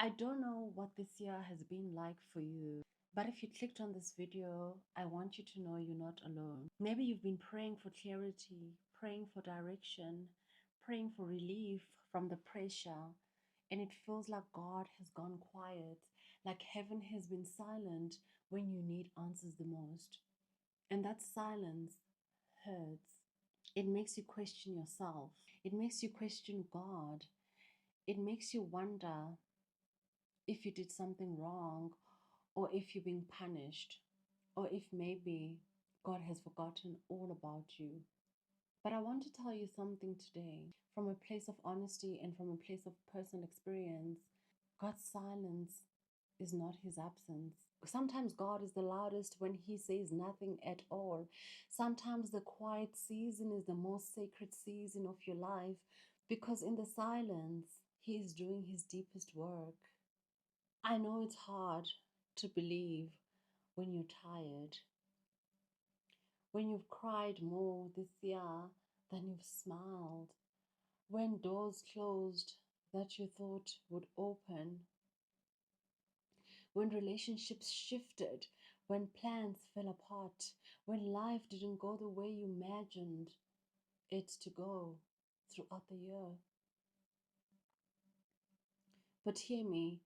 I don't know what this year has been like for you, but if you clicked on this video, I want you to know you're not alone. Maybe you've been praying for clarity, praying for direction, praying for relief from the pressure, and it feels like God has gone quiet, like heaven has been silent when you need answers the most. And that silence hurts. It makes you question yourself. It makes you question God. It makes you wonder if you did something wrong, or if you're being punished, or if maybe God has forgotten all about you. But I want to tell you something today from a place of honesty and from a place of personal experience. God's silence is not his absence. Sometimes God is the loudest when he says nothing at all. Sometimes the quiet season is the most sacred season of your life because in the silence, he is doing his deepest work. I know it's hard to believe when you're tired, when you've cried more this year than you've smiled, when doors closed that you thought would open, when relationships shifted, when plans fell apart, when life didn't go the way you imagined it to go throughout the year. But hear me,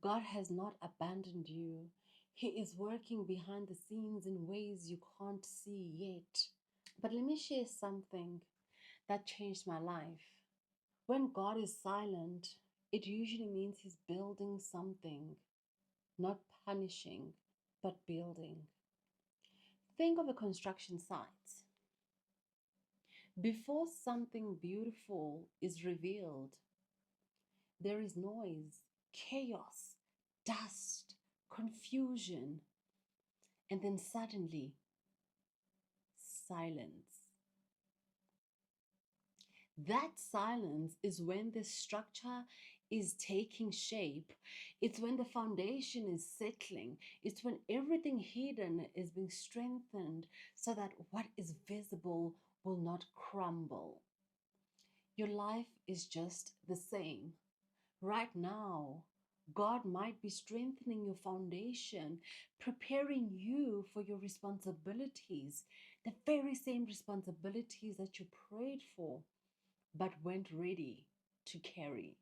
God has not abandoned you. He is working behind the scenes in ways you can't see yet. But let me share something that changed my life. When God is silent, it usually means He's building something, not punishing, but building. Think of a construction site. Before something beautiful is revealed, there is noise, chaos, dust, confusion, and then suddenly silence. That silence is when the structure is taking shape. It's when the foundation is settling. It's when everything hidden is being strengthened so that what is visible will not crumble. Your life is just the same. Right now, God might be strengthening your foundation, preparing you for your responsibilities, the very same responsibilities that you prayed for but weren't ready to carry.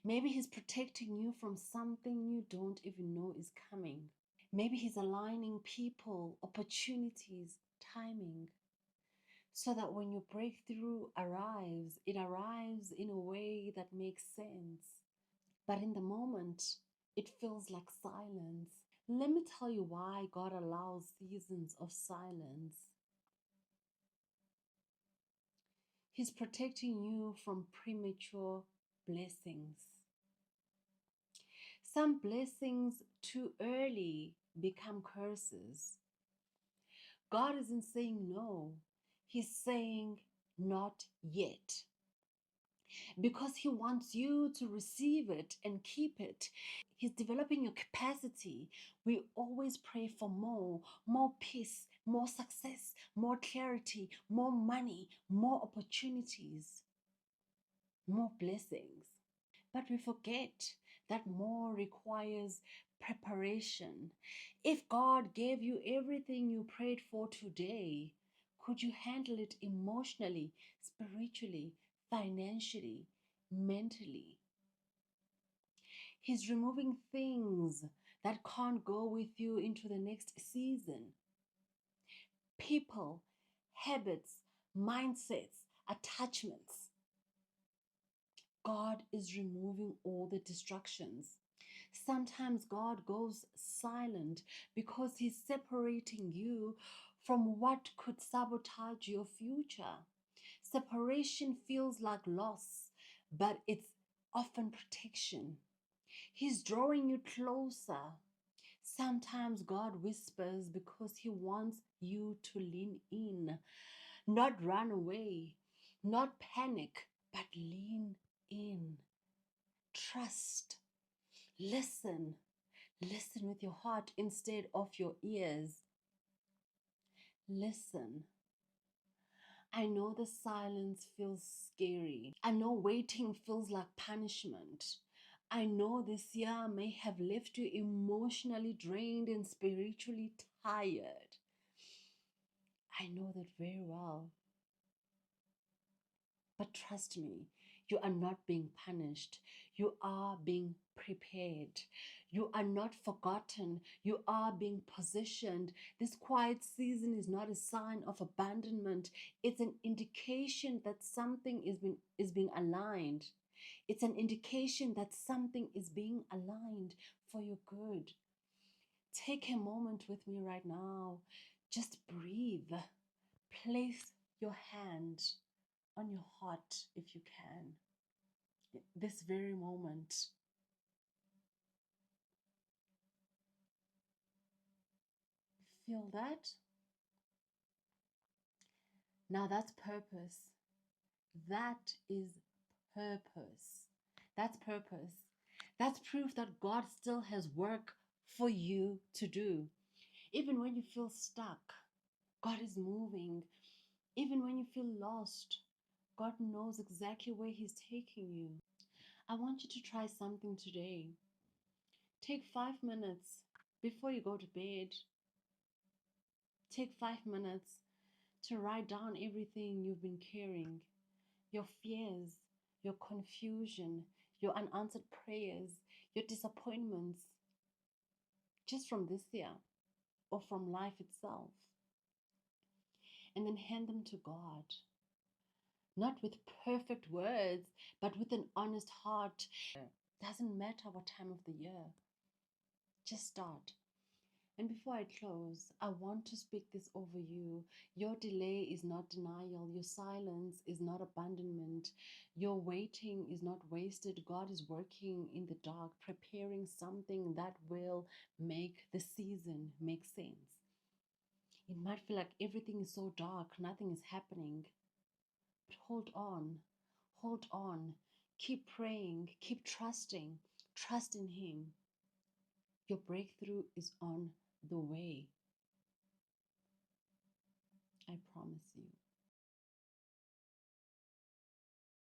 Maybe He's protecting you from something you don't even know is coming. Maybe He's aligning people, opportunities, timing, so that when your breakthrough arrives, it arrives in a way that makes sense. But in the moment, it feels like silence. Let me tell you why God allows seasons of silence. He's protecting you from premature blessings. Some blessings too early become curses. God isn't saying no, He's saying not yet. Because He wants you to receive it and keep it. He's developing your capacity. We always pray for more peace, more success, more clarity, more money, more opportunities, more blessings. But we forget that more requires preparation. If God gave you everything you prayed for today, could you handle it emotionally, spiritually, financially, mentally? He's removing things that can't go with you into the next season. People, habits, mindsets, attachments. God is removing all the distractions. Sometimes God goes silent because He's separating you from what could sabotage your future. Separation feels like loss, but it's often protection. He's drawing you closer. Sometimes God whispers because He wants you to lean in, not run away, not panic, but lean in. Trust. Listen. Listen with your heart instead of your ears. Listen. I know the silence feels scary. I know waiting feels like punishment. I know this year may have left you emotionally drained and spiritually tired. I know that very well. But trust me, you are not being punished. You are being prepared. You are not forgotten. You are being positioned. This quiet season is not a sign of abandonment. It's an indication that something is being aligned. It's an indication that something is being aligned for your good. Take a moment with me right now. Just breathe. Place your hand on your heart if you can. This very moment. Feel that? Now that's purpose. That is purpose. That's purpose. That's proof that God still has work for you to do. Even when you feel stuck, God is moving. Even when you feel lost, God knows exactly where He's taking you. I want you to try something today. Take 5 minutes before you go to bed. Take 5 minutes to write down everything you've been carrying, your fears, your confusion, your unanswered prayers, your disappointments, just from this year or from life itself. And then hand them to God. Not with perfect words, but with an honest heart. Doesn't matter what time of the year. Just start. And before I close, I want to speak this over you. Your delay is not denial. Your silence is not abandonment. Your waiting is not wasted. God is working in the dark, preparing something that will make the season make sense. It might feel like everything is so dark, nothing is happening. But hold on, hold on. Keep praying, keep trusting, trust in Him. Your breakthrough is on the way. I promise you.